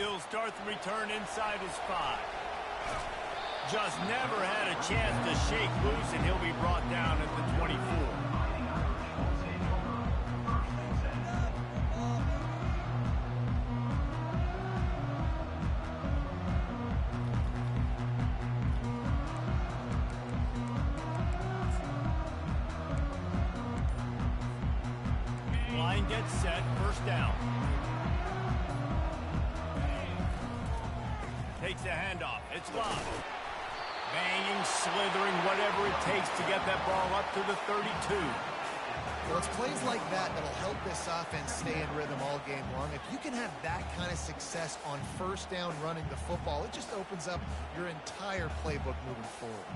He'll start the return inside his 5. Just never had a chance to shake loose, and he'll be brought down at the 24. Line gets set, first down. Takes the handoff. It's locked. Banging, slithering, whatever it takes to get that ball up to the 32. Well, it's plays like that that'll help this offense stay in rhythm all game long. If you can have that kind of success on first down running the football, it just opens up your entire playbook moving forward.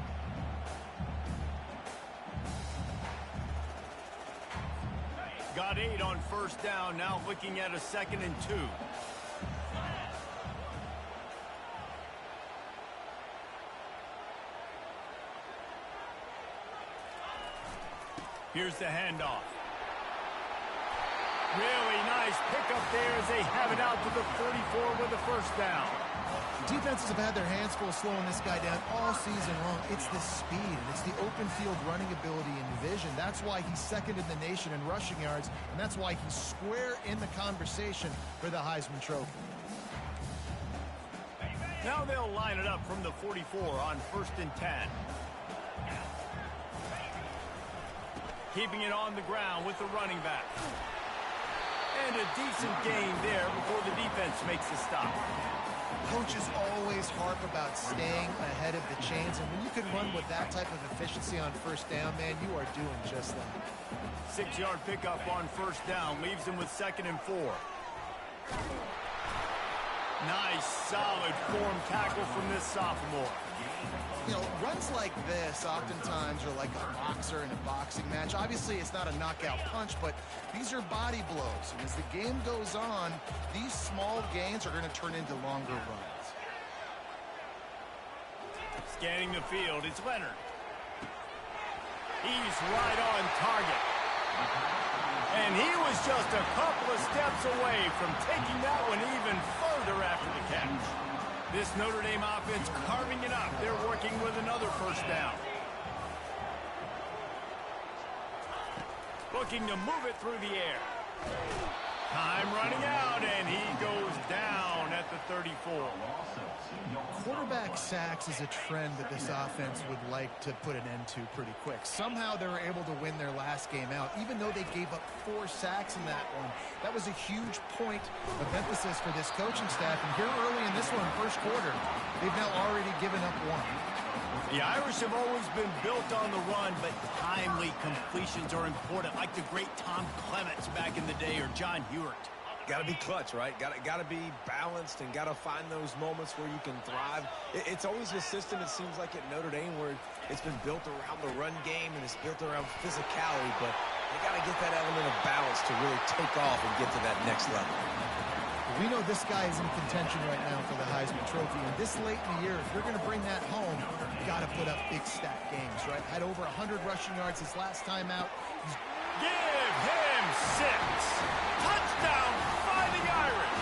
Got 8 on first down, now looking at a 2nd and 2. Here's the handoff. Really nice pickup there as they have it out to the 34 with a first down. Defenses have had their hands full slowing this guy down all season long. It's the speed, and it's the open field running ability and vision. That's why he's 2nd in the nation in rushing yards, and that's why he's square in the conversation for the Heisman Trophy. Now they'll line it up from the 44 on 1st and 10. Keeping it on the ground with the running back. And a decent gain there before the defense makes the stop. Coaches always harp about staying ahead of the chains, and when you can run with that type of efficiency on first down, man, you are doing just that. 6-yard pickup on first down leaves him with 2nd and 4. Nice, solid form tackle from this sophomore. You know, runs like this oftentimes are like a boxer in a boxing match. Obviously, it's not a knockout punch, but these are body blows. And as the game goes on, these small gains are going to turn into longer runs. Scanning the field, it's Leonard. He's right on target. And he was just a couple of steps away from taking that one even further after the catch. This Notre Dame offense carving it up. They're working with another first down. Looking to move it through the air. Time running out, and he goes down at the 34. Quarterback sacks is a trend that this offense would like to put an end to pretty quick. Somehow they were able to win their last game out, even though they gave up 4 sacks in that one. That was a huge point of emphasis for this coaching staff. And here early in this one, first quarter, they've now already given up 1. The Irish have always been built on the run, but timely completions are important, like the great Tom Clements back in the day or John Hewart. Got to be clutch, right? Got to be balanced and got to find those moments where you can thrive. It's always a system, it seems like, at Notre Dame where it's been built around the run game and it's built around physicality, but they got to get that element of balance to really take off and get to that next level. We know this guy is in contention right now for the Heisman Trophy, and this late in the year, if you're going to bring that home, you got to put up big stat games, right? Had over 100 rushing yards his last time out. Give him 6. Touchdown, Fighting Irish.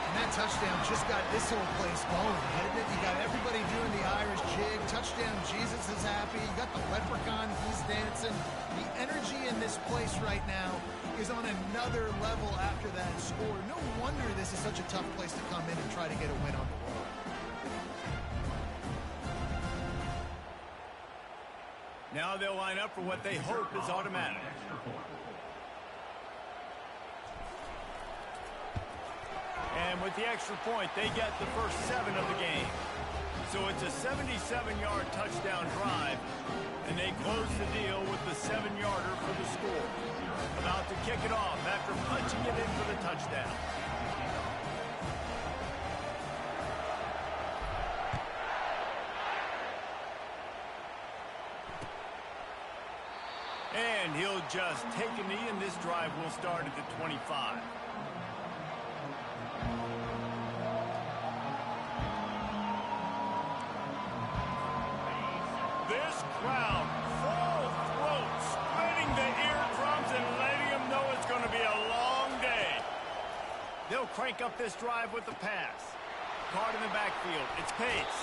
And that touchdown just got this whole place going, didn't it? You got everybody doing the Irish jig. Touchdown, Jesus is happy. You got the leprechaun, he's dancing. The energy in this place right now is on another level after that score. No wonder this is such a tough place to come in and try to get a win on the road. Now they'll line up for what they hope is automatic. And with the extra point, they get the first 7 of the game. So it's a 77-yard touchdown drive, and they close the deal with the 7-yarder for the score. About to kick it off after punching it in for the touchdown. And he'll just take a knee, and this drive will start at the 25. This crowd, full throat, splitting the eardrums and letting them know it's going to be a long day. They'll crank up this drive with the pass. Caught in the backfield. It's Pace.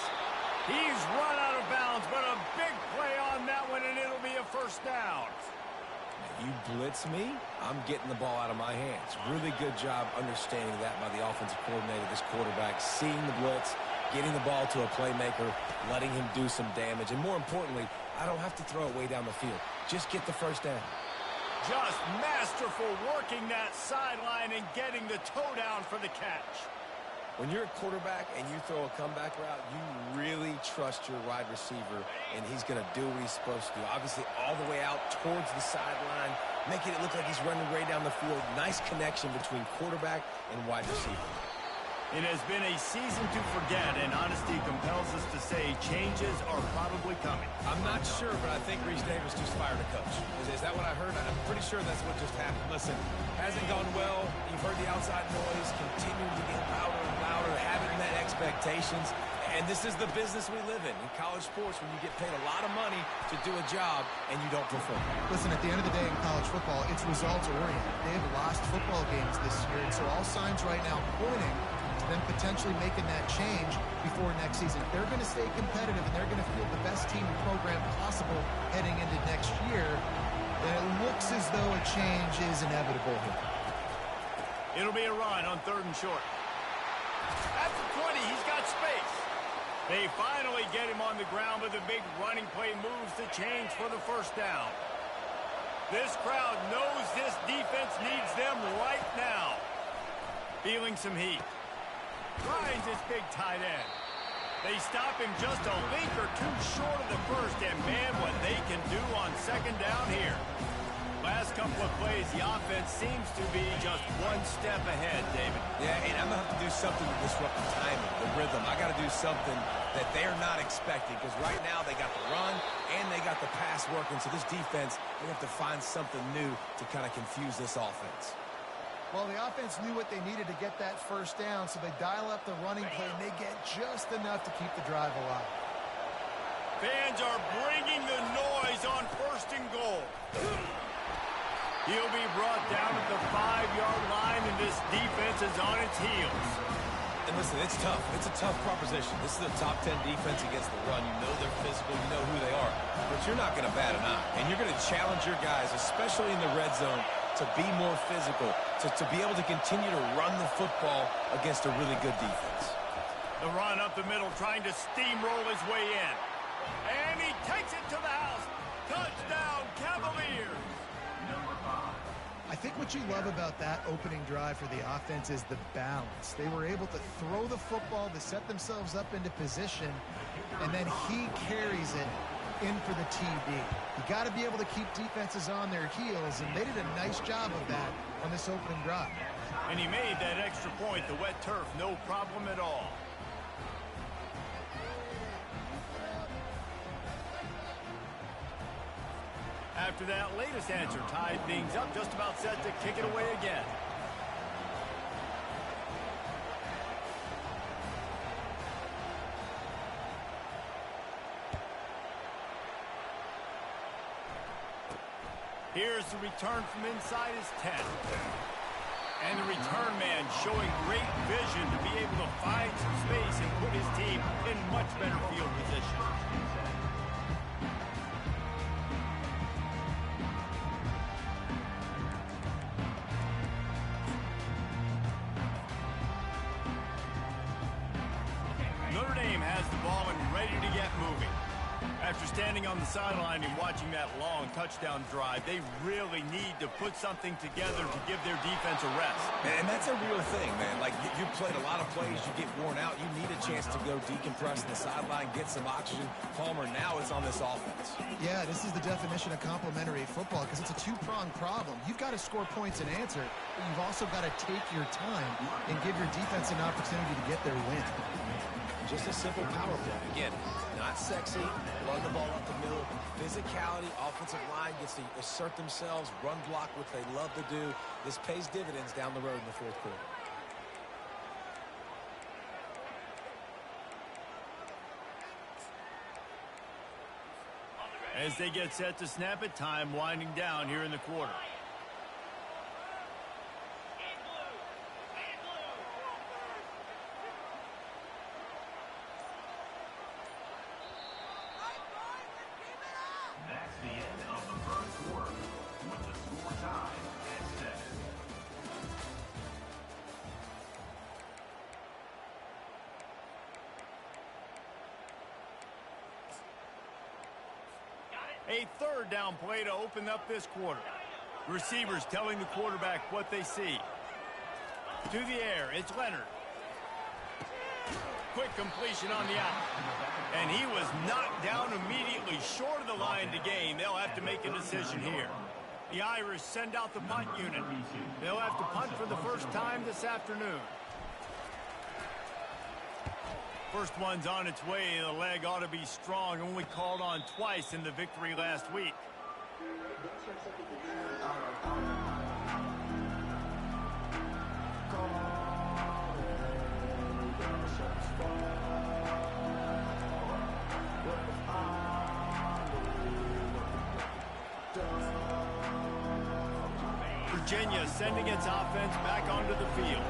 He's run out of bounds, but a big play on that one, and it'll be a first down. You blitz me, I'm getting the ball out of my hands. Really good job understanding that by the offensive coordinator, this quarterback, seeing the blitz, getting the ball to a playmaker, letting him do some damage. And more importantly, I don't have to throw it way down the field. Just get the first down. Just masterful working that sideline and getting the toe down for the catch. When you're a quarterback and you throw a comeback route, you really trust your wide receiver, and he's going to do what he's supposed to do. Obviously, all the way out towards the sideline, making it look like he's running way down the field. Nice connection between quarterback and wide receiver. It has been a season to forget, and honesty compels us to say changes are probably coming. I'm not sure, but I think Reese Davis just fired a coach. Is that what I heard? I'm pretty sure that's what just happened. Listen, hasn't gone well. You've heard the outside noise, continuing to get louder and louder, haven't met expectations. And this is the business we live in college sports, when you get paid a lot of money to do a job and you don't perform. Listen, at the end of the day in college football, it's results-oriented. They've lost football games this year, and so all signs right now pointing to them potentially making that change before next season. They're going to stay competitive, and they're going to field the best team and program possible heading into next year. And it looks as though a change is inevitable here. It'll be a run on 3rd and short. At the 20, he's got space. They finally get him on the ground, but the big running play moves the change for the first down. This crowd knows this defense needs them right now. Feeling some heat. Finds his big tight end. They stop him just a link or two short of the first, and man, what they can do on 2nd down here. Last couple of plays, the offense seems to be just one step ahead, David. Yeah, and I'm going to have to do something to disrupt the timing, the rhythm. I got to do something that they're not expecting, because right now they got the run and they got the pass working. So this defense, they have to find something new to kind of confuse this offense. Well, the offense knew what they needed to get that first down, so they dial up the running play, and they get just enough to keep the drive alive. Fans are bringing the noise on 1st and goal. He'll be brought down at the 5-yard line, and this defense is on its heels. And listen, it's tough. It's a tough proposition. This is a top 10 defense against the run. You know they're physical. You know who they are. But you're not going to bat an eye. And you're going to challenge your guys, especially in the red zone, to be more physical, to be able to continue to run the football against a really good defense. The run up the middle, trying to steamroll his way in. And he takes it to the house. Touchdown, Cavaliers. I think what you love about that opening drive for the offense is the balance. They were able to throw the football to set themselves up into position, and then he carries it in for the TD. You got to be able to keep defenses on their heels, and they did a nice job of that on this opening drive. And he made that extra point, the wet turf, no problem at all. After that latest answer, tied things up, just about set to kick it away again. Here's the return from inside his 10. And the return man showing great vision to be able to find some space and put his team in much better field position. Notre Dame has the ball and ready to get moving. After standing on the sideline and watching that long touchdown drive, they really need to put something together to give their defense a rest. And that's a real thing, man. Like, you played a lot of plays, you get worn out. You need a chance to go decompress in the sideline, get some oxygen. Palmer, now it's on this offense. Yeah, this is the definition of complementary football, because it's a two-pronged problem. You've got to score points and answer, but you've also got to take your time and give your defense an opportunity to get their win. Just a simple power play. Again, not sexy, run the ball up the middle, physicality, offensive line gets to assert themselves, run block, which they love to do. This pays dividends down the road in the 4th quarter. As they get set to snap it, time winding down here in the quarter. A third down play to open up this quarter. Receivers telling the quarterback what they see. To the air, it's Leonard. Quick completion on the out. And he was knocked down immediately short of the line to gain. They'll have to make a decision here. The Irish send out the punt unit. They'll have to punt for the first time this afternoon. First one's on its way. The leg ought to be strong. Only called on twice in the victory last week. Virginia sending its offense back onto the field.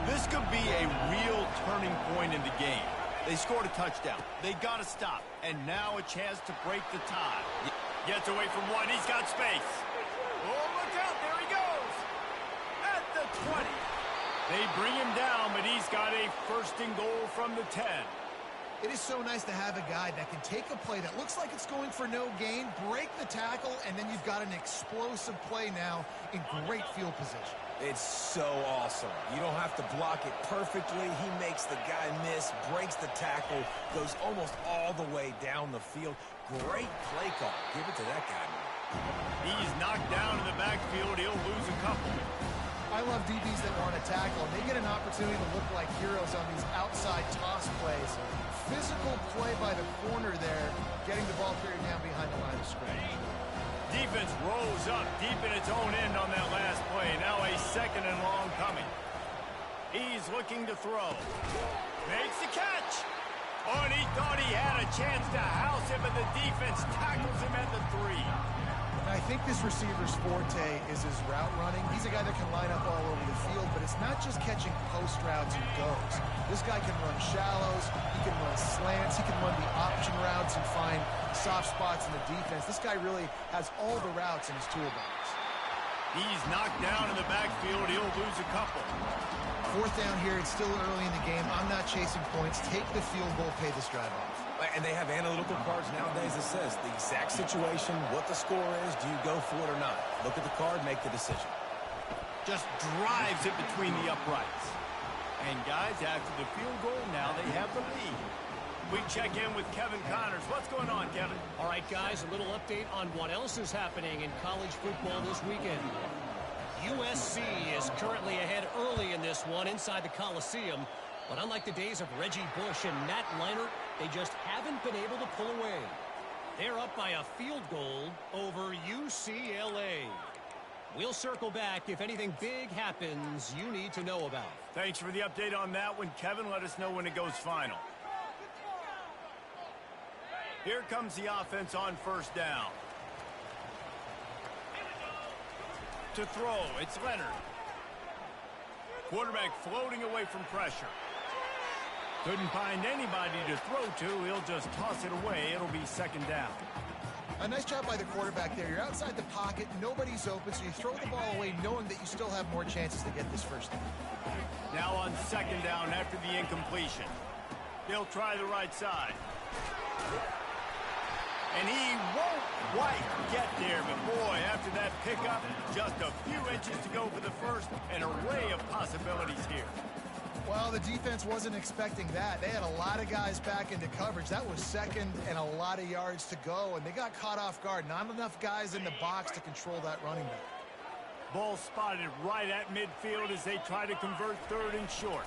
This could be a real turning point in the game. They scored a touchdown. They got to stop. And now a chance to break the tie. Gets away from one. He's got space. Oh, look out. There he goes. At the 20. They bring him down, but he's got a first and goal from the 10. It is so nice to have a guy that can take a play that looks like it's going for no gain, break the tackle, and then you've got an explosive play now in great field position. It's so awesome. You don't have to block it perfectly. He makes the guy miss, breaks the tackle, goes almost all the way down the field. Great play call. Give it to that guy, man. He's knocked down in the backfield. He'll lose a couple. I love DBs that want to tackle, and they get an opportunity to look like heroes on these outside toss plays. Physical play by the corner there, getting the ball carried down behind the line of scrimmage. Defense rose up deep in its own end on that last play. Now a second and long coming. He's looking to throw. Makes the catch. Oh, and he thought he had a chance to house him, but the defense tackles him at the 3. I think this receiver's forte is his route running. He's a guy that can line up all over the field, but it's not just catching post routes and goes. This guy can run shallows, he can run slants, he can run the option routes and find soft spots in the defense. This guy really has all the routes in his toolbox. He's knocked down in the backfield. He'll lose a couple. Fourth down here. It's still early in the game. I'm not chasing points. Take the field goal, pay this drive off. And they have analytical cards nowadays that says the exact situation, what the score is, do you go for it or not? Look at the card, make the decision. Just drives it between the uprights. And guys, after the field goal, now they have the lead. We check in with Kevin Connors. What's going on, Kevin? All right, guys, a little update on what else is happening in college football this weekend. USC is currently ahead early in this one inside the Coliseum. But unlike the days of Reggie Bush and Matt Leinart, they just haven't been able to pull away. They're up by a field goal over UCLA. We'll circle back if anything big happens you need to know about. Thanks for the update on that one, Kevin. Let us know when it goes final. Here comes the offense on first down. To throw, it's Leonard. Quarterback floating away from pressure. Couldn't find anybody to throw to. He'll just toss it away. It'll be second down. A nice job by the quarterback there. You're outside the pocket. Nobody's open, so you throw the ball away knowing that you still have more chances to get this first down. Now on second down after the incompletion. They'll try the right side. And he won't quite get there, but boy, after that pickup, just a few inches to go for the first. An array of possibilities here. Well, the defense wasn't expecting that. They had a lot of guys back into coverage. That was second and a lot of yards to go, and they got caught off guard. Not enough guys in the box to control that running back. Ball spotted right at midfield as they try to convert third and short.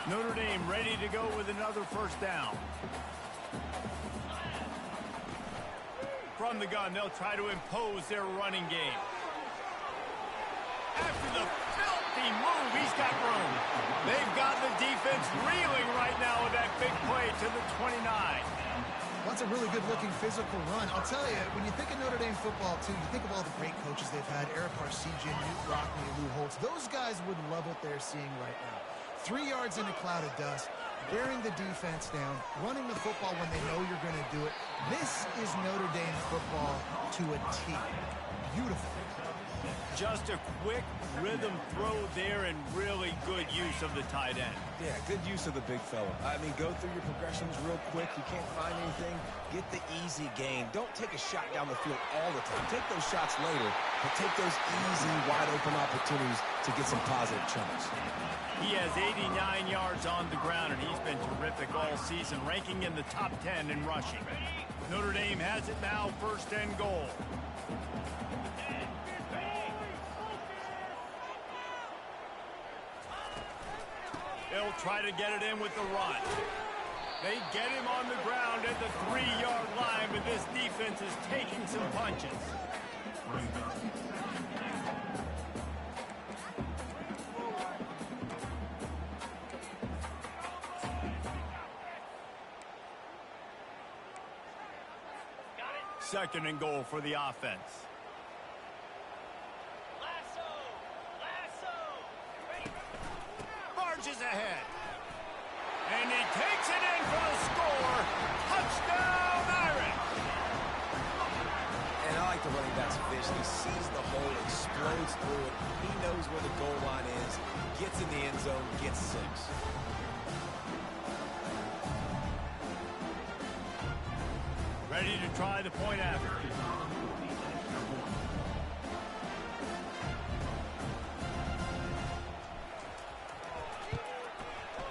Notre Dame ready to go with another first down. From the gun, they'll try to impose their running game. After the filthy move, he's got room. They've got the defense reeling right now with that big play to the 29. That's a really good-looking physical run. I'll tell you, when you think of Notre Dame football, too, you think of all the great coaches they've had, Eric Parsegian, Newt Rockne, Lou Holtz. Those guys would love what they're seeing right now. 3 yards in a cloud of dust, wearing the defense down, running the football when they know you're going to do it. This is Notre Dame football to a T. Beautiful. Just a quick rhythm throw there and really good use of the tight end. Yeah, good use of the big fella. I mean, go through your progressions real quick. You can't find anything. Get the easy gain. Don't take a shot down the field all the time. Take those shots later, but take those easy, wide-open opportunities to get some positive chunks. He has 89 yards on the ground, and he's been terrific all season, ranking in the top 10 in rushing. Notre Dame has it now, 1st and goal. They'll try to get it in with the run. They get him on the ground at the 3-yard line, but this defense is taking some punches. Second and goal for the offense. Marches ahead. And he takes it in for the score. Touchdown, Irish! And I like the running back's vision. He sees the hole, explodes through it. He knows where the goal line is, gets in the end zone, gets 6. Ready to try the point after.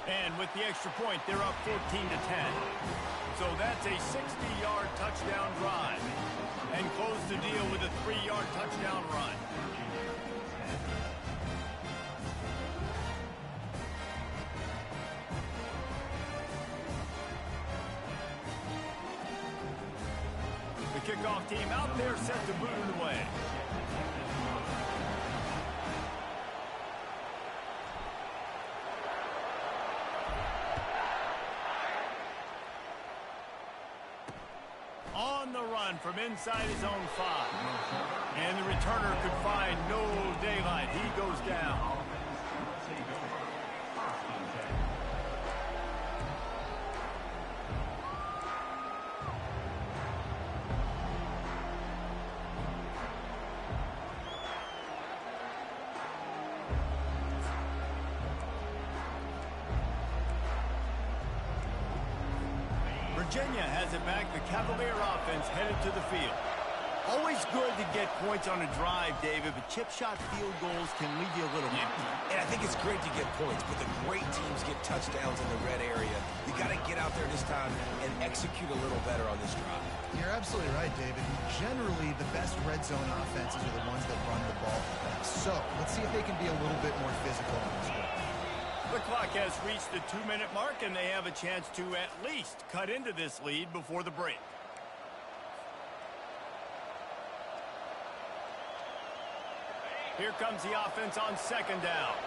And with the extra point, they're up 14-10. So that's a 60-yard touchdown drive. And close the deal with a 3-yard touchdown run. The kickoff team out there set to boot it away. On the run from inside his own 5. And the returner could find no daylight. He goes down. Virginia has it back. The Cavalier offense headed to the field. Always good to get points on a drive, David, but chip shot field goals can leave you a little empty. And I think it's great to get points, but the great teams get touchdowns in the red area. You got to get out there this time and execute a little better on this drive. You're absolutely right, David. Generally, the best red zone offenses are the ones that run the ball best. So let's see if they can be a little bit more physical on this drive. The clock has reached the 2-minute mark, and they have a chance to at least cut into this lead before the break. Here comes the offense on 2nd down.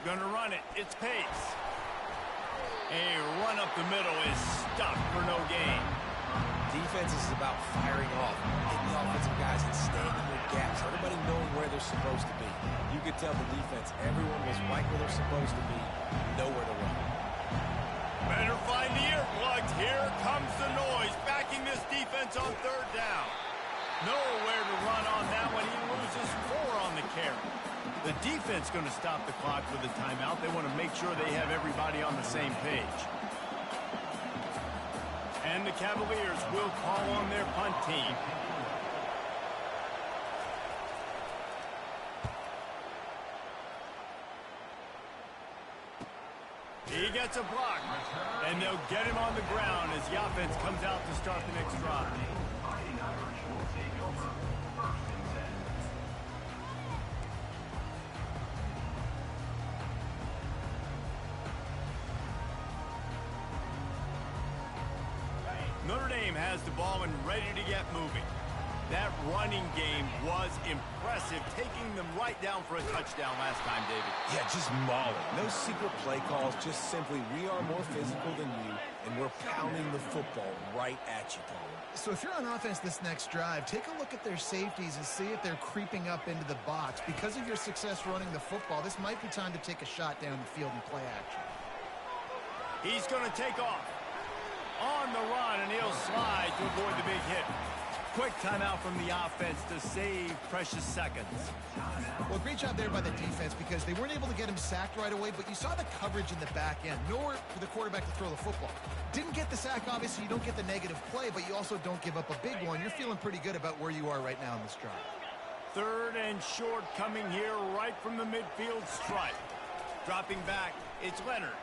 Gonna run it. It's Pace. A run up the middle is stuck for no gain. Defense is about firing off, hitting the offensive guys and staying in their gaps, everybody knowing where they're supposed to be. You could tell the defense, everyone was right where they're supposed to be, nowhere to run. Better find the earplugs. Here comes the noise, backing this defense on 3rd down. Nowhere to run on that one. He loses 4 on the carry. The defense going to stop the clock with a timeout. They want to make sure they have everybody on the same page. And the Cavaliers will call on their punt team. He gets a block, and they'll get him on the ground as the offense comes out to start the next drive. Notre Dame has the ball and ready to get moving. That running game was impressive, taking them right down for a touchdown last time, David. Yeah, just mauling. No secret play calls, just simply we are more physical than you, and we're pounding the football right at you, Paul. So if you're on offense this next drive, take a look at their safeties and see if they're creeping up into the box. Because of your success running the football, this might be time to take a shot down the field and play action. He's going to take off. on the run, and he'll slide to avoid the big hit. Quick timeout from the offense to save precious seconds. Well, great job there by the defense because they weren't able to get him sacked right away, but you saw the coverage in the back end. Nowhere for the quarterback to throw the football. Didn't get the sack, obviously. You don't get the negative play, but you also don't give up a big one. You're feeling pretty good about where you are right now in this drive. 3rd and short coming here right from the midfield stripe. Dropping back, it's Leonard.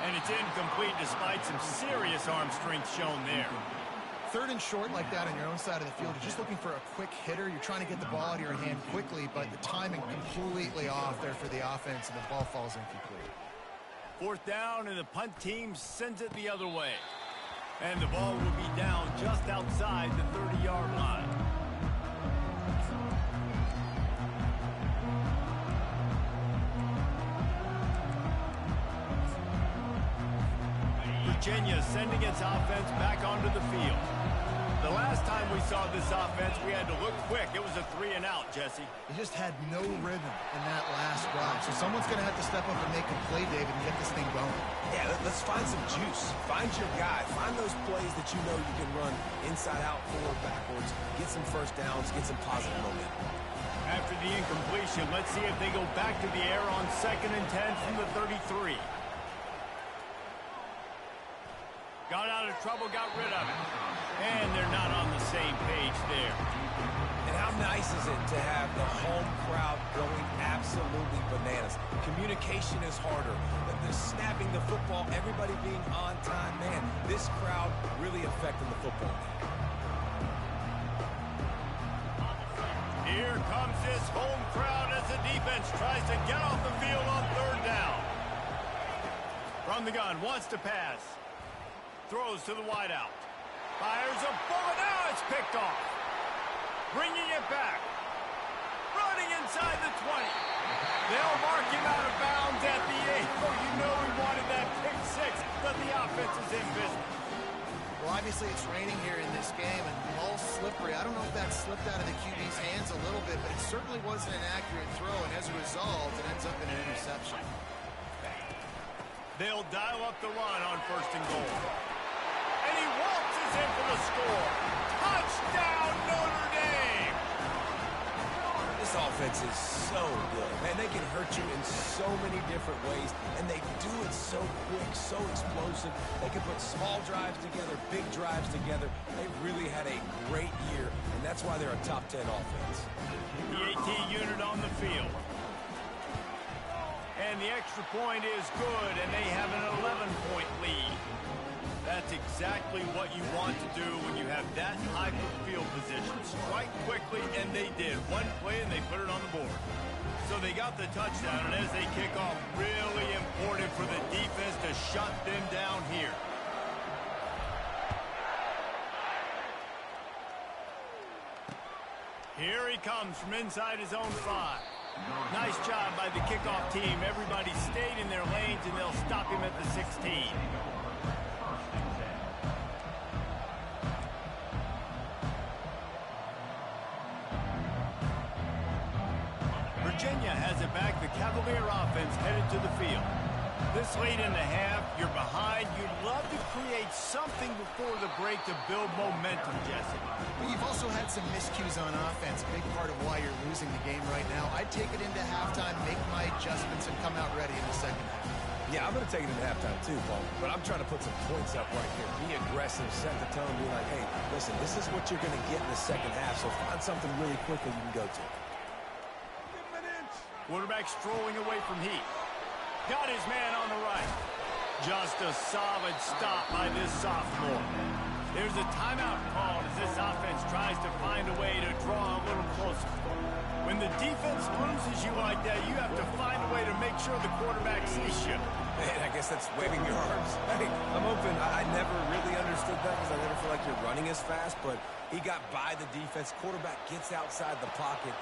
And it's incomplete despite some serious arm strength shown there. 3rd and short like that on your own side of the field. You're just looking for a quick hitter. You're trying to get the ball out of your hand quickly, but the timing completely off there for the offense, and the ball falls incomplete. 4th down, and the punt team sends it the other way. And the ball will be down just outside the 30-yard line. Virginia sending its offense back onto the field. The last time we saw this offense, we had to look quick. It was a 3-and-out, Jesse. He just had no rhythm in that last drive. So someone's going to have to step up and make a play, David, and get this thing going. Yeah, let's find some juice. Find your guy. Find those plays that you know you can run inside out, forward, backwards. Get some first downs. Get some positive momentum. After the incompletion, let's see if they go back to the air on 2nd and 10 from the 33. Got out of trouble, got rid of it. And they're not on the same page there. And how nice is it to have the home crowd going absolutely bananas? Communication is harder. The snapping the football, everybody being on time. Man, this crowd really affecting the football game. Here comes this home crowd as the defense tries to get off the field on 3rd down. From the gun, wants to pass. Throws to the wideout. Fires a bullet. Now it's picked off. Bringing it back. Running inside the 20. They'll mark him out of bounds at the 8. Oh, you know he wanted that pick 6, but the offense is in business. Well, obviously it's raining here in this game, and the ball's slippery. I don't know if that slipped out of the QB's hands a little bit, but it certainly wasn't an accurate throw, and as a result, it ends up in an interception. They'll dial up the run on 1st and goal. And he waltzes in for the score. Touchdown, Notre Dame! This offense is so good. Man, they can hurt you in so many different ways, and they do it so quick, so explosive. They can put small drives together, big drives together. They really had a great year, and that's why they're a top 10 offense. The AT unit on the field. And the extra point is good, and they have an 11-point lead. That's exactly what you want to do when you have that type of field position. Strike quickly, and they did. One play, and they put it on the board. So they got the touchdown, and as they kick off, really important for the defense to shut them down here. Here he comes from inside his own 5. Nice job by the kickoff team. Everybody stayed in their lanes, and they'll stop him at the 16. Virginia has it back. The Cavalier offense headed to the field. This late in the half, you're behind. You'd love to create something before the break to build momentum, Jesse. But you've also had some miscues on offense, a big part of why you're losing the game right now. I'd take it into halftime, make my adjustments, and come out ready in the 2nd half. Yeah, I'm going to take it into halftime too, Paul. But I'm trying to put some points up right here. Be aggressive, set the tone, be like, hey, listen, this is what you're going to get in the 2nd half, so find something really quickly you can go to. Quarterback strolling away from Heath. Got his man on the right. Just a solid stop by this sophomore. There's a timeout called as this offense tries to find a way to draw a little closer. When the defense loses you like that, you have to find a way to make sure the quarterback sees you. Man, I guess that's waving your arms. Hey, I'm open. I never really understood that because I never feel like you're running as fast, but he got by the defense. Quarterback gets outside the pocket.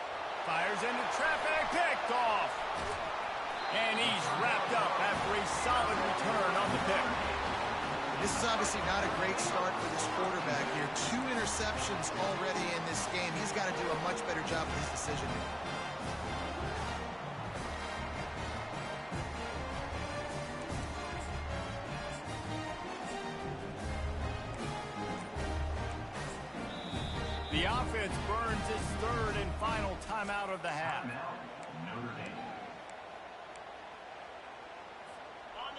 Fires into traffic, picked off. And he's wrapped up after a solid return on the pick. This is obviously not a great start for this quarterback here. 2 interceptions already in this game. He's got to do a much better job with his decision making. The offense burns its third and final timeout of the half.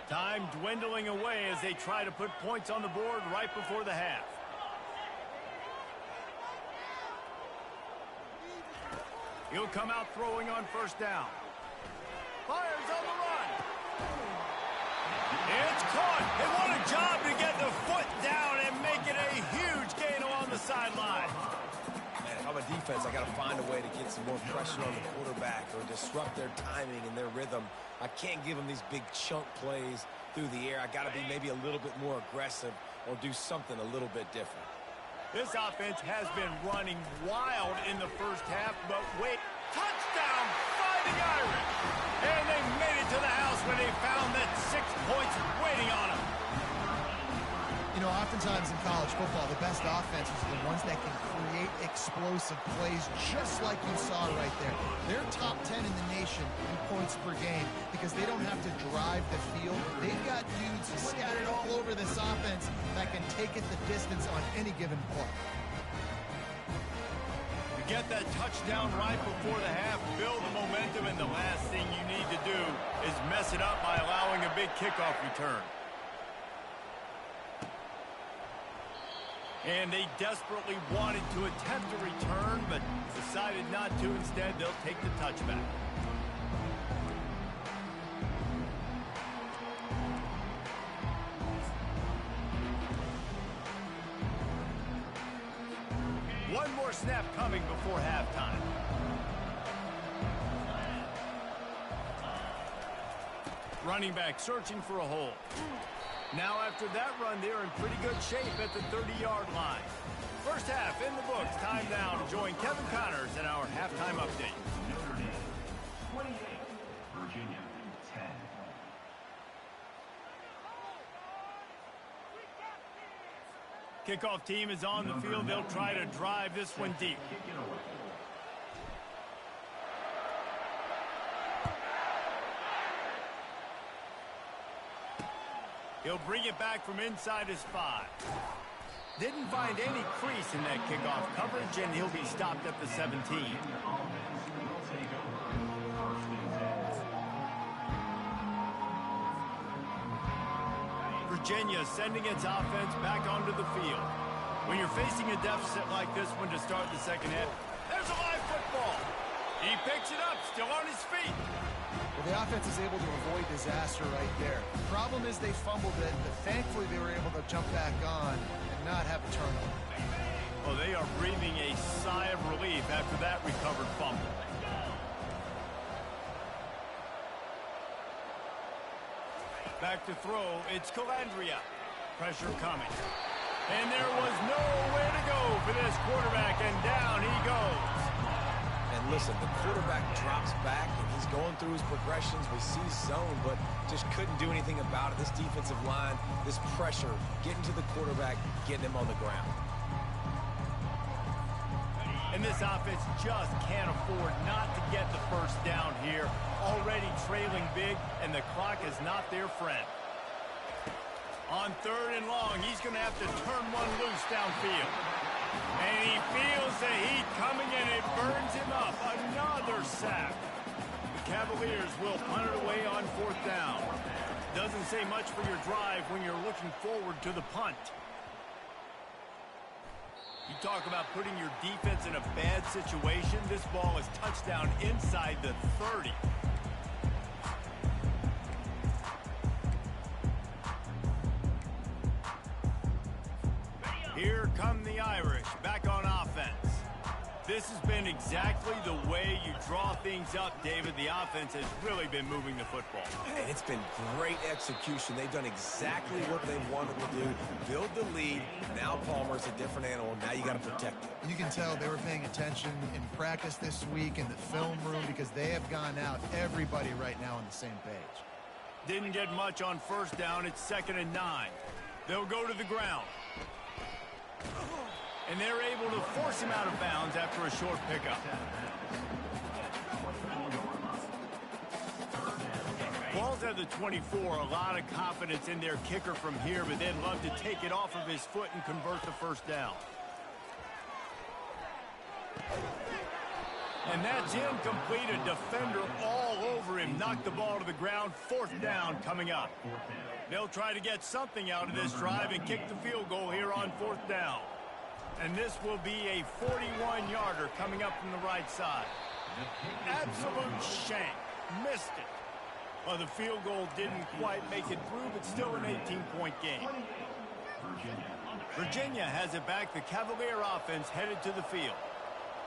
Time dwindling away as they try to put points on the board right before the half. He'll come out throwing on first down. Fires on the run. It's caught. And what a job to get the foot down and make it a huge gain along the sideline. Man, if I'm a defense, I got to find a way to get some more pressure on the quarterback or disrupt their timing and their rhythm. I can't give them these big chunk plays through the air. I got to be maybe a little bit more aggressive or do something a little bit different. This offense has been running wild in the first half, but wait, touchdown, Fighting Irish! And they made it to the house when they found that 6 points waiting on them. You know, oftentimes in college football, the best offenses are the ones that can create explosive plays, just like you saw right there. They're top 10 in the nation in points per game because they don't have to drive the field. They've got dudes scattered all over this offense that can take it the distance on any given play. To get that touchdown right before the half, build the momentum, and the last thing you need to do is mess it up by allowing a big kickoff return. And they desperately wanted to attempt a return, but decided not to. Instead, they'll take the touchback. One more snap coming before halftime. Running back searching for a hole. Now after that run, they're in pretty good shape at the 30-yard line. First half in the books. Time now to join Kevin Connors in our halftime update. Notre Dame 28, Virginia 10. Kickoff team is on the field. They'll try to drive this one deep. He'll bring it back from inside his 5. Didn't find any crease in that kickoff coverage, and he'll be stopped at the 17. Virginia sending its offense back onto the field. When you're facing a deficit like this one to start the second half, there's a live football. He picks it up, still on his feet. Well, the offense is able to avoid disaster right there. The problem is they fumbled it, but thankfully they were able to jump back on and not have a turnover. Well, they are breathing a sigh of relief after that recovered fumble. Back to throw, it's Calandria. Pressure coming. And there was nowhere to go for this quarterback, and down he goes. And listen, the quarterback drops back, and he's going through his progressions. We see zone, but just couldn't do anything about it. This defensive line, this pressure, getting to the quarterback, getting him on the ground. And this offense just can't afford not to get the first down here. Already trailing big, and the clock is not their friend. On 3rd and long, he's going to have to turn one loose downfield. And he feels the heat coming, and it burns him up. Another sack. The Cavaliers will punt it away on 4th down. Doesn't say much for your drive when you're looking forward to the punt. You talk about putting your defense in a bad situation. This ball is touchdown inside the 30. Here come the Irish, back on offense. This has been exactly the way you draw things up, David. The offense has really been moving the football. And it's been great execution. They've done exactly what they wanted to do. Build the lead. Now Palmer's a different animal. Now you got to protect him. You can tell they were paying attention in practice this week in the film room because they have gone out, everybody right now on the same page. Didn't get much on 1st down. It's 2nd and 9. They'll go to the ground. And they're able to force him out of bounds after a short pickup. Ball's at the 24. A lot of confidence in their kicker from here, but they'd love to take it off of his foot and convert the 1st down. And that's incomplete. A defender all over him. Knocked the ball to the ground. 4th down coming up. They'll try to get something out of this drive and kick the field goal here on 4th down. And this will be a 41-yarder coming up from the right side. Absolute shank. Missed it. Well, the field goal didn't quite make it through, but still an 18-point game. Virginia has it back. The Cavalier offense headed to the field.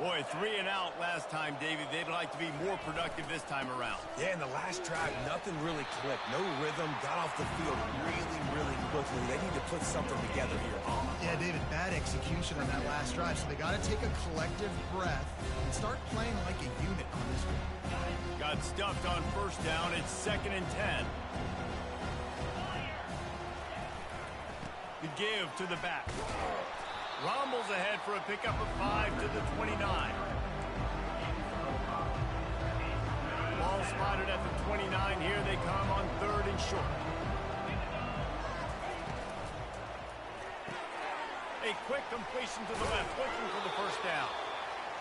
Boy, 3 and out last time, David. They'd like to be more productive this time around. Yeah, in the last drive, nothing really clicked. No rhythm. Got off the field really quickly. They need to put something together here. Yeah, David, bad execution on that last drive. So they got to take a collective breath and start playing like a unit on this one. Got stuffed on 1st down. It's 2nd and 10. The give to the back. Rumbles ahead for a pickup of 5 to the 29. Ball spotted at the 29. Here they come on 3rd and short. A quick completion to the left, looking for the 1st down.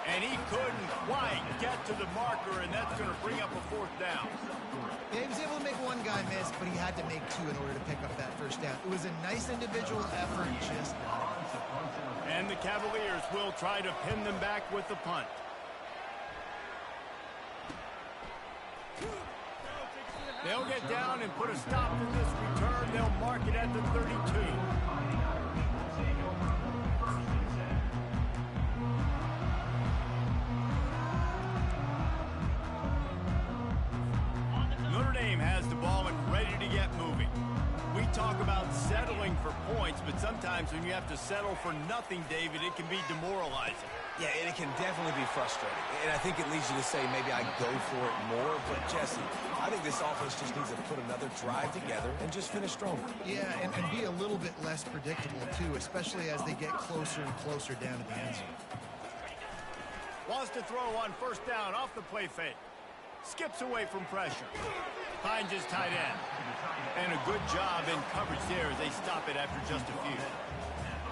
And he couldn't quite get to the marker, and that's going to bring up a 4th down. Yeah, he was able to make one guy miss, but he had to make 2 in order to pick up that 1st down. It was a nice individual effort, just and the Cavaliers will try to pin them back with the punt. They'll get down and put a stop to this return. They'll mark it at the 32. Notre Dame has the ball and ready to get moving. We talk about settling for points, but sometimes when you have to settle for nothing, David, it can be demoralizing. Yeah, and it can definitely be frustrating. And I think it leads you to say maybe I go for it more. But, Jesse, I think this offense just needs to put another drive together and just finish stronger. Yeah, and be a little bit less predictable, too, especially as they get closer and closer down to the end zone. Wants to throw on 1st down off the play fake. Skips away from pressure. Finds his tight end. And a good job in coverage there as they stop it after just a few.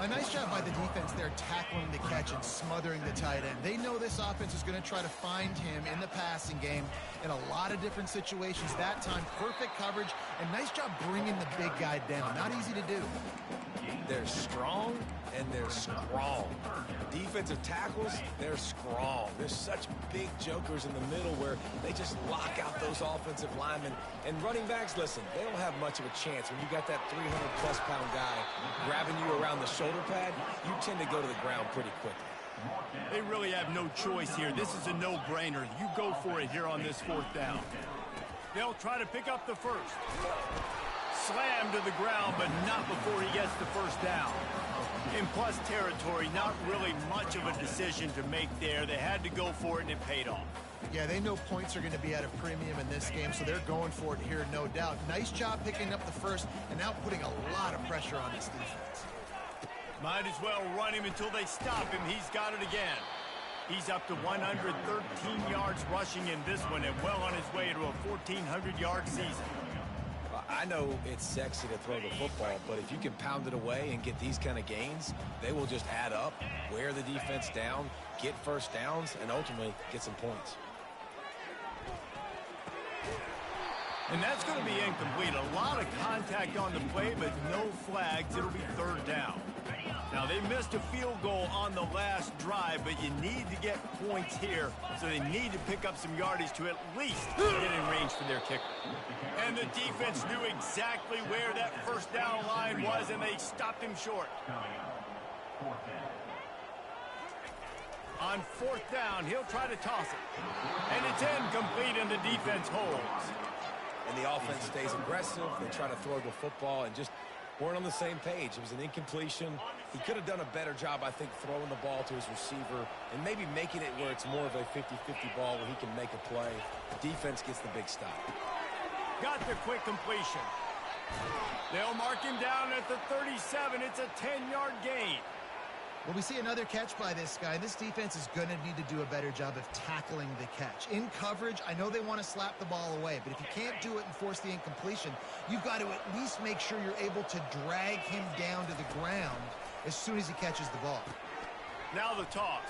A nice job by the defense there tackling the catch and smothering the tight end. They know this offense is going to try to find him in the passing game in a lot of different situations. That time, perfect coverage, and nice job bringing the big guy down. Not easy to do. They're strong, and they're strong. Defensive tackles, they're strong. There's such big jokers in the middle where they just lock out those offensive linemen. And running backs, listen, they don't have much of a chance. When you got that 300-plus pound guy grabbing you around the shoulder pad, you tend to go to the ground pretty quickly. They really have no choice here. This is a no-brainer. You go for it here on this 4th down. They'll try to pick up the 1st. Slammed to the ground, but not before he gets the 1st down. In plus territory, not really much of a decision to make there. They had to go for it, and it paid off. Yeah, they know points are going to be at a premium in this game, so they're going for it here, no doubt. Nice job picking up the 1st and now putting a lot of pressure on this defense. Might as well run him until they stop him. He's got it again. He's up to 113 yards rushing in this one and well on his way to a 1,400-yard season. I know it's sexy to throw the football, but if you can pound it away and get these kind of gains, they will just add up, wear the defense down, get 1st downs, and ultimately get some points. And that's going to be incomplete. A lot of contact on the play, but no flags. It'll be 3rd down. Now, they missed a field goal on the last drive, but you need to get points here, so they need to pick up some yardage to at least get in range for their kicker. And the defense knew exactly where that 1st down line was, and they stopped him short. On 4th down, he'll try to toss it. And it's incomplete, and the defense holds. And the offense stays aggressive. They try to throw the football and just weren't on the same page. It was an incompletion. He could have done a better job, I think, throwing the ball to his receiver and maybe making it where it's more of a 50-50 ball where he can make a play. The defense gets the big stop. Got the quick completion. They'll mark him down at the 37. It's a 10-yard gain. Well, we see another catch by this guy. This defense is going to need to do a better job of tackling the catch. In coverage, I know they want to slap the ball away, but if you can't do it and force the incompletion, you've got to at least make sure you're able to drag him down to the ground as soon as he catches the ball. Now the toss.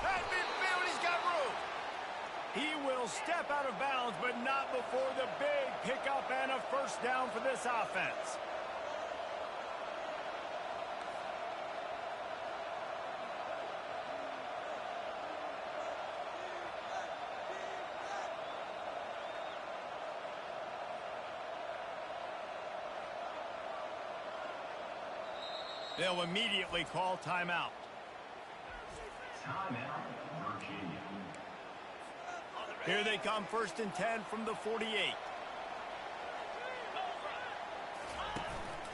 At midfield, he's got room. He will step out of bounds, but not before the big pickup and a first down for this offense. They'll immediately call timeout. Timeout, Virginia. Here they come, 1st and 10 from the 48.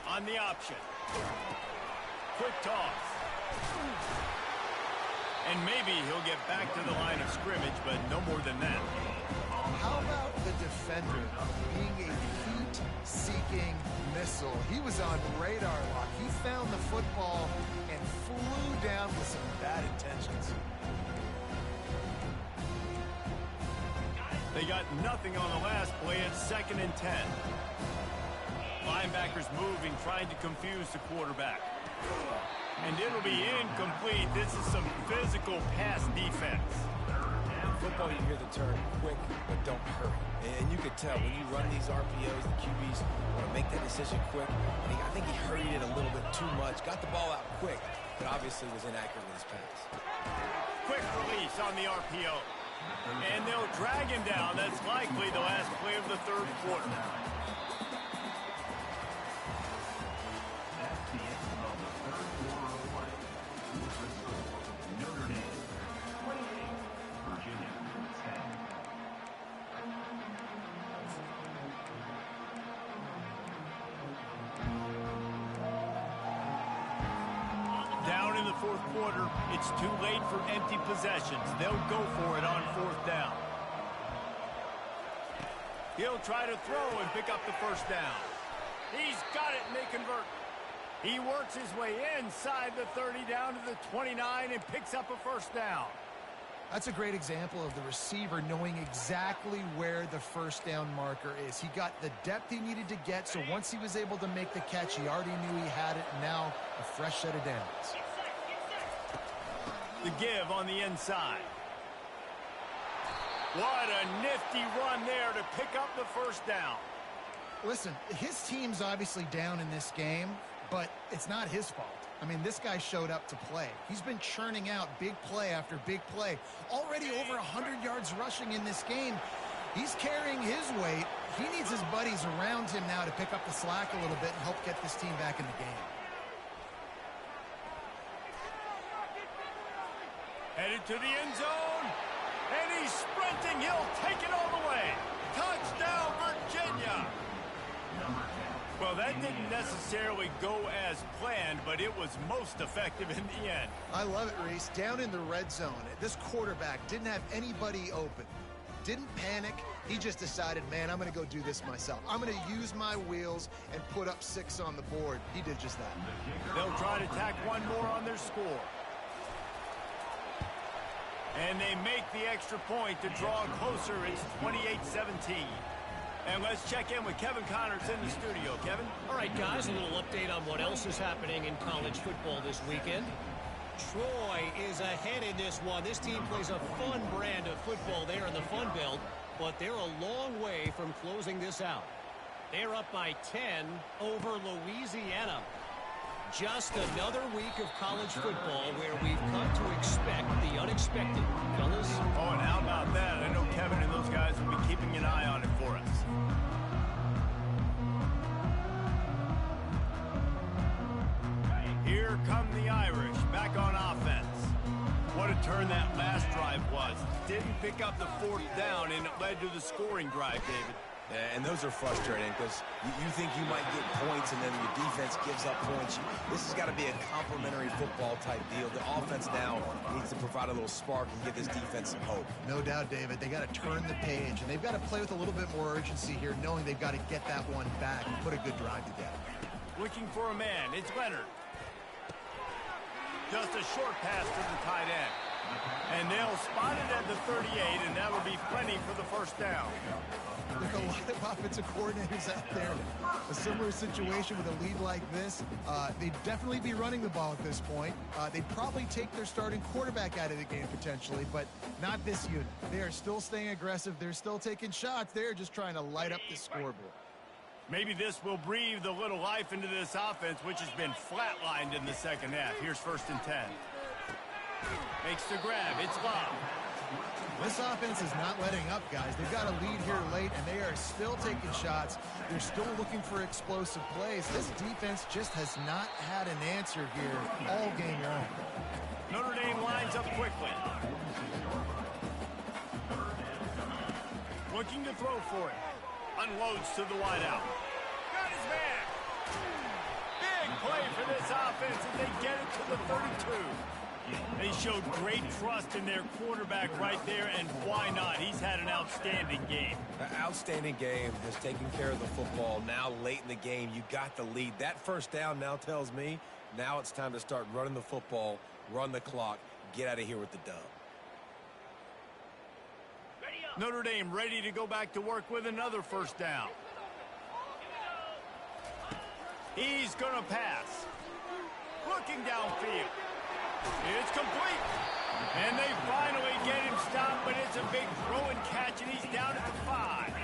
On the option. Quick toss. And maybe he'll get back to the line of scrimmage, but no more than that. How about the defender being a heat-seeking missile? He was on radar lock. He found the football and flew down with some bad intentions. They got nothing on the last play. It's 2nd and 10. Linebackers moving, trying to confuse the quarterback. And it'll be incomplete. This is some physical pass defense. In football, you hear the term quick, but don't hurry. And you could tell when you run these RPOs, the QBs want to make that decision quick. And I think he hurried it a little bit too much. Got the ball out quick, but obviously was inaccurate with his pass. Quick release on the RPO. And they'll drag him down. That's likely the last play of the 3rd quarter. That's the end of the 3rd quarter of play. Notre Dame, 28. Virginia, 10. Down in the 4th quarter, it's too late for empty possessions. They'll go for it on 4th down. He'll try to throw and pick up the first down. He's got it, and they convert. He works his way inside the 30 down to the 29 and picks up a first down. That's a great example of the receiver knowing exactly where the first down marker is. He got the depth he needed to get, so once he was able to make the catch, he already knew he had it, and now a fresh set of downs. The give on the inside. What a nifty run there to pick up the first down. Listen, his team's obviously down in this game, but it's not his fault. I mean, this guy showed up to play. He's been churning out big play after big play. Already over 100 yards rushing in this game. He's carrying his weight. He needs his buddies around him now to pick up the slack a little bit and help get this team back in the game. Headed to the end zone, and he's sprinting. He'll take it all the way. Touchdown, Virginia. Well, that didn't necessarily go as planned, but it was most effective in the end. I love it, Reese. Down in the red zone, this quarterback didn't have anybody open. Didn't panic. He just decided, man, I'm going to go do this myself. I'm going to use my wheels and put up 6 on the board. He did just that. They'll try to tack one more on their score. And they make the extra point to draw closer. It's 28-17. And let's check in with Kevin Connors in the studio. Kevin? All right, guys, a little update on what else is happening in college football this weekend. Troy is ahead in this one. This team plays a fun brand of football there in the Fun Belt, but they're a long way from closing this out. They're up by 10 over Louisiana. Just another week of college football where we've come to expect the unexpected, fellas. Oh, and how about that? I know Kevin and those guys will be keeping an eye on it for us. Here come the Irish, back on offense. What a turn that last drive was. Didn't pick up the 4th down, and it led to the scoring drive, David. Yeah, and those are frustrating because you think you might get points and then your defense gives up points. This has got to be a complementary football type deal. The offense now needs to provide a little spark and give this defense some hope. No doubt, David. They got to turn the page, and they've got to play with a little bit more urgency here, knowing they've got to get that one back and put a good drive together. Looking for a man. It's Leonard. Just a short pass to the tight end. And they'll spot it at the 38, and that would be plenty for the first down. There's a lot of offensive coordinators out there. A similar situation with a lead like this. They'd definitely be running the ball at this point. They'd probably take their starting quarterback out of the game potentially, but not this unit. They are still staying aggressive. They're still taking shots. They're just trying to light up the scoreboard. Maybe this will breathe a little life into this offense, which has been flatlined in the second half. Here's 1st and 10. Makes the grab. It's Love. This offense is not letting up, guys. They've got a lead here late, and they are still taking shots. They're still looking for explosive plays. This defense just has not had an answer here all game long. Notre Dame lines up quickly. Looking to throw for it. Unloads to the wideout. Got his man. Big play for this offense as they get it to the 32. They showed great trust in their quarterback right there, and why not? He's had an outstanding game. An outstanding game, just taking care of the football. Now late in the game, you got the lead. That first down now tells me now it's time to start running the football, run the clock, get out of here with the dub. Notre Dame ready to go back to work with another first down. He's going to pass. Looking downfield. It's complete. And they finally get him stopped, but it's a big throw and catch, and he's down at the 5.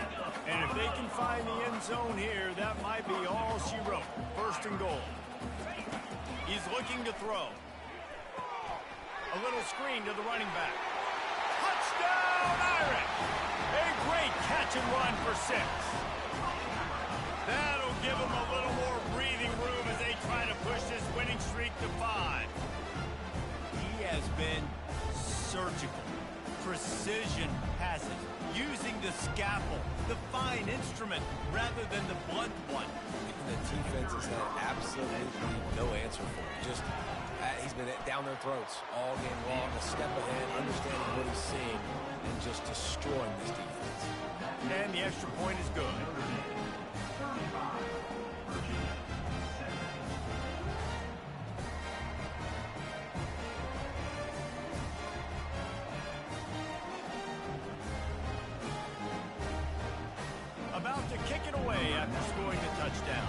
And if they can find the end zone here, that might be all she wrote. 1st and goal. He's looking to throw. A little screen to the running back. Touchdown, Irish! A great catch and run for 6. That'll give them a little more breathing room as they try to push this winning streak to 5. He has been surgical, precision passes, using the scalpel, the fine instrument, rather than the blunt one. And the defense has had absolutely no answer for him. Just he's been down their throats all game long, a step ahead, understanding what he's seeing, and just destroying this defense. And the extra point is good. About to kick it away after scoring a touchdown.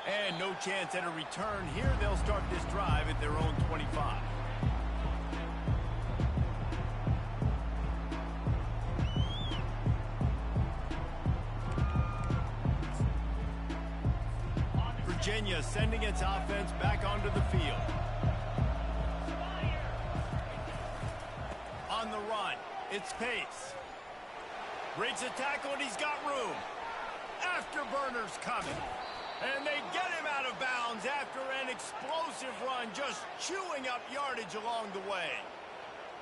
And no chance at a return here. They'll start this drive at their own 25. Virginia sending its offense back onto the field. On the run, it's Pace. Breaks a tackle and he's got room. Afterburner's coming. And they get him out of bounds after an explosive run, just chewing up yardage along the way.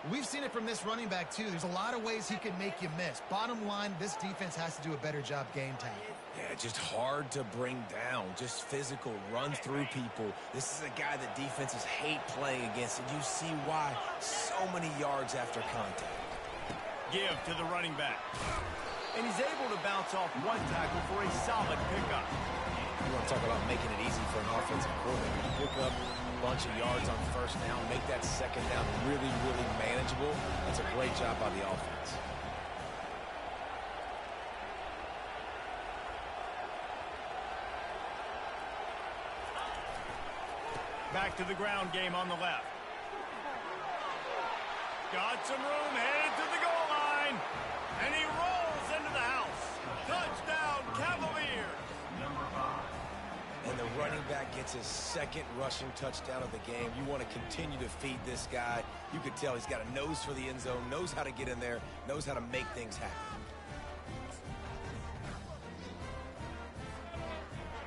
We've seen it from this running back, too. There's a lot of ways he can make you miss. Bottom line, this defense has to do a better job game tackling. Yeah, just hard to bring down. Just physical, runs through people. This is a guy that defenses hate playing against, and you see why. So many yards after contact. Give to the running back. And he's able to bounce off one tackle for a solid pickup. You want to talk about making it easy for an offensive coordinator. Pick up a bunch of yards on first down, make that second down really, really manageable. That's a great job by the offense. Back to the ground game on the left. Got some room, headed to the goal line. And he rolls into the house. Touchdown, Cavaliers. And the running back gets his second rushing touchdown of the game. You want to continue to feed this guy. You could tell he's got a nose for the end zone, knows how to get in there, knows how to make things happen.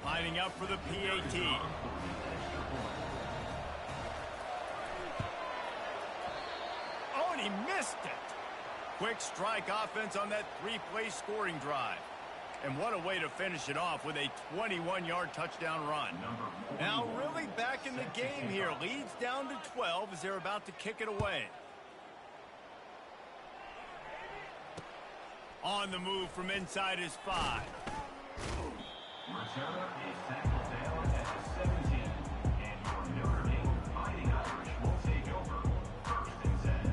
Lining up for the PAT. Oh, and he missed it. Quick strike offense on that three-play scoring drive. And what a way to finish it off with a 21-yard touchdown run. Now really back in the game here. Leads down to 12 as they're about to kick it away. On the move from inside his 5. Returner is tackled down at the 17. And your Notre Dame Fighting Irish will take over. 1st and 10.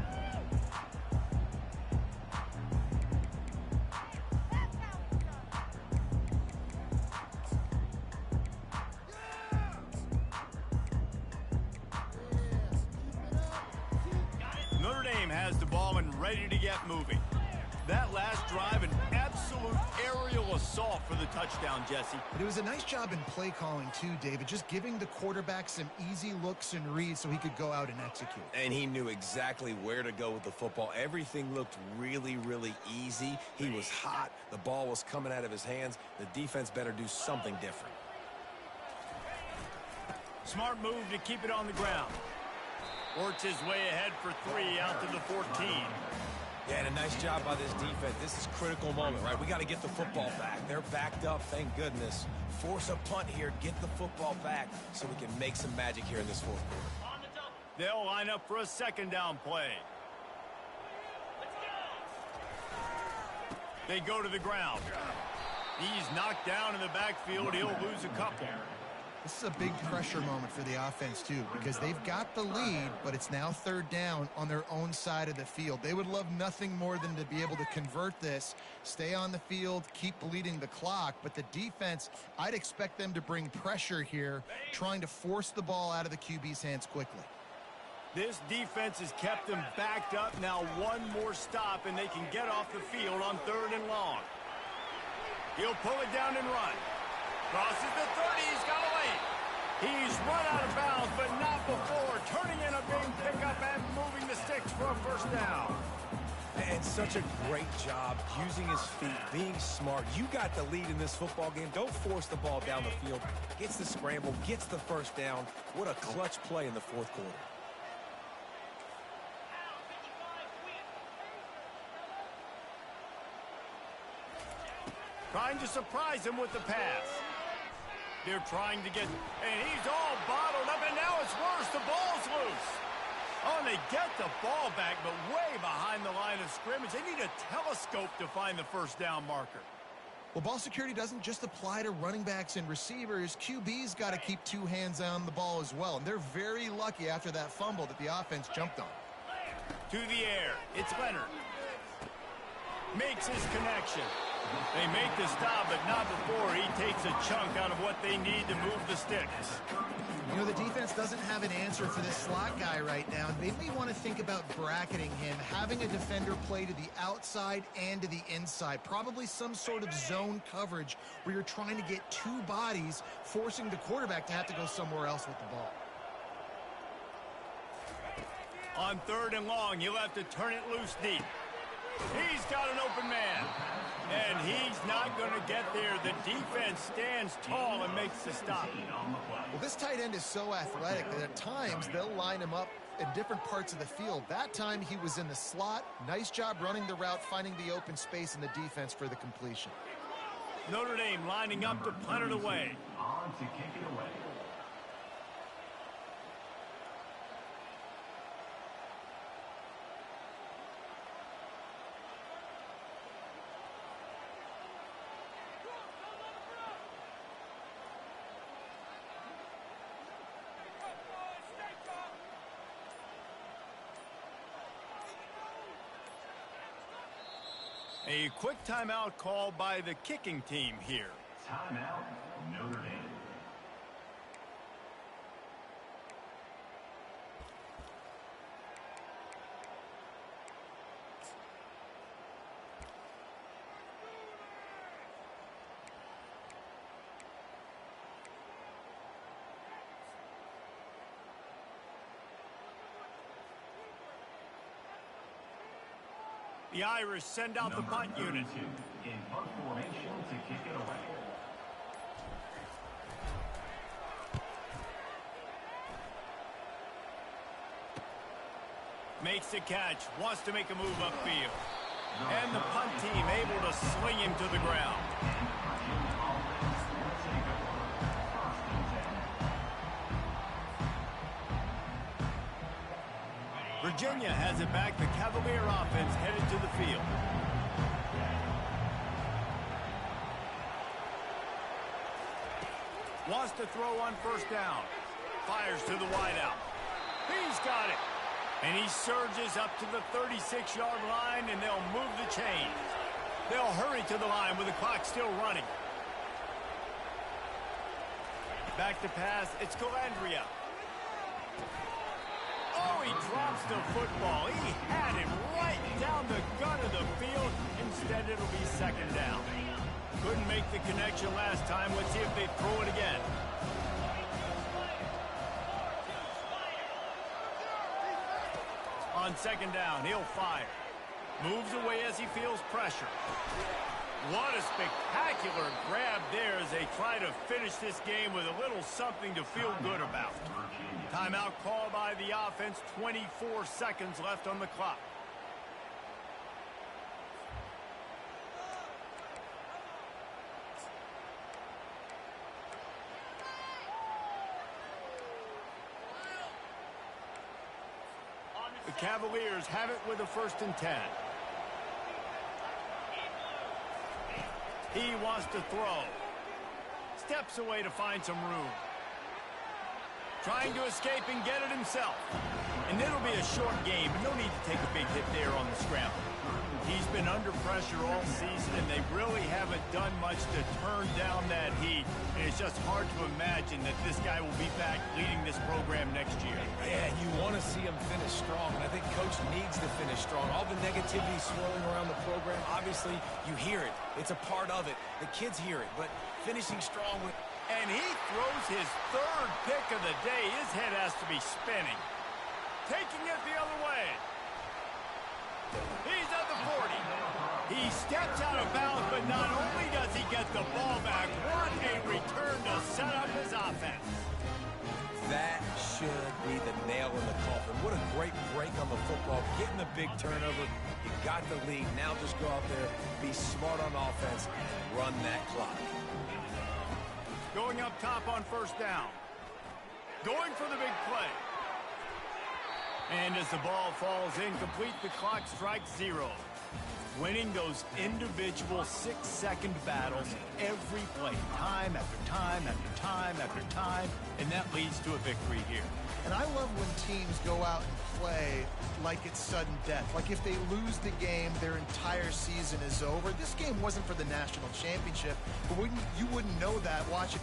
Notre Dame has the ball and ready to get moving. That last drive, an absolute aerial assault for the touchdown, Jesse. But it was a nice job in play calling too, David, just giving the quarterback some easy looks and reads so he could go out and execute. And he knew exactly where to go with the football. Everything looked really, really easy. He was hot. The ball was coming out of his hands. The defense better do something different. Smart move to keep it on the ground. Works his way ahead for 3 out to the 14. Yeah, and a nice job by this defense. This is a critical moment, right? We got to get the football back. They're backed up, thank goodness. Force a punt here, get the football back so we can make some magic here in this 4th quarter. They'll line up for a 2nd down play. They go to the ground. He's knocked down in the backfield. He'll lose a couple. This is a big pressure moment for the offense, too, because they've got the lead, but it's now 3rd down on their own side of the field. They would love nothing more than to be able to convert this, stay on the field, keep bleeding the clock. But the defense, I'd expect them to bring pressure here, trying to force the ball out of the QB's hands quickly. This defense has kept them backed up. Now one more stop, and they can get off the field on 3rd and long. He'll pull it down and run. Crosses the 30, he's got away. He's run out of bounds, but not before. Turning in a big pickup and moving the sticks for a 1st down. And such a great job using his feet, being smart. You got the lead in this football game. Don't force the ball down the field. Gets the scramble, gets the 1st down. What a clutch play in the 4th quarter. Trying to surprise him with the pass. They're trying to get, and he's all bottled up, and now it's worse. The ball's loose. Oh, and they get the ball back, but way behind the line of scrimmage. They need a telescope to find the 1st down marker. Well, ball security doesn't just apply to running backs and receivers. QB's got to keep 2 hands on the ball as well, and they're very lucky after that fumble that the offense jumped on. To the air, it's Leonard. Makes his connection. They make the stop, but not before he takes a chunk out of what they need to move the sticks. You know, the defense doesn't have an answer for this slot guy right now. They may want to think about bracketing him, having a defender play to the outside and to the inside. Probably some sort of zone coverage where you're trying to get 2 bodies, forcing the quarterback to have to go somewhere else with the ball. On 3rd and long, you'll have to turn it loose deep. He's got an open man, and he's not going to get there. The defense stands tall and makes the stop. Well, this tight end is so athletic that at times they'll line him up in different parts of the field. That time he was in the slot. Nice job running the route, finding the open space in the defense for the completion. Notre Dame lining up to punt it away. On to kick it away. A quick timeout called by the kicking team here. Timeout, Notre Dame. The Irish send out the punt unit. In punt formation to kick it away. Makes the catch, wants to make a move upfield. And the punt team able to sling him to the ground. Virginia has it back. The Cavalier offense headed to the field. Wants to throw on first down. Fires to the wideout. He's got it. And he surges up to the 36-yard line, and they'll move the chains. They'll hurry to the line with the clock still running. Back to pass. It's Calandria. Oh, he drops the football. He had it right down the gut of the field. Instead, it'll be second down. Couldn't make the connection last time. Let's see if they throw it again. On second down, he'll fire. Moves away as he feels pressure. What a spectacular grab there as they try to finish this game with a little something to feel good about. Timeout called by the offense, 24 seconds left on the clock. The Cavaliers have it with a 1st and 10. He wants to throw. Steps away to find some room. Trying to escape and get it himself. And it'll be a short game, but no need to take a big hit there on the scramble. He's been under pressure all season, and they really haven't done much to turn down that heat. And it's just hard to imagine that this guy will be back leading this program next year. Yeah, you want to see him finish strong, and I think Coach needs to finish strong. All the negativity swirling around the program, obviously, you hear it. It's a part of it. The kids hear it, but finishing strong with... And he throws his 3rd pick of the day. His head has to be spinning. Taking it the other way. He's at the 40. He steps out of bounds, but not only does he get the ball back, what a return to set up his offense. That should be the nail in the coffin. What a great break on the football. Getting the big turnover. You got the lead. Now just go out there, be smart on offense, and run that clock. Going up top on first down. Going for the big play. And as the ball falls incomplete, the clock strikes 0. Winning those individual 6-second battles every play, time after time after time after time, and that leads to a victory here. And I love when teams go out and play like it's sudden death. Like if they lose the game, their entire season is over. This game wasn't for the national championship, but you wouldn't know that watching.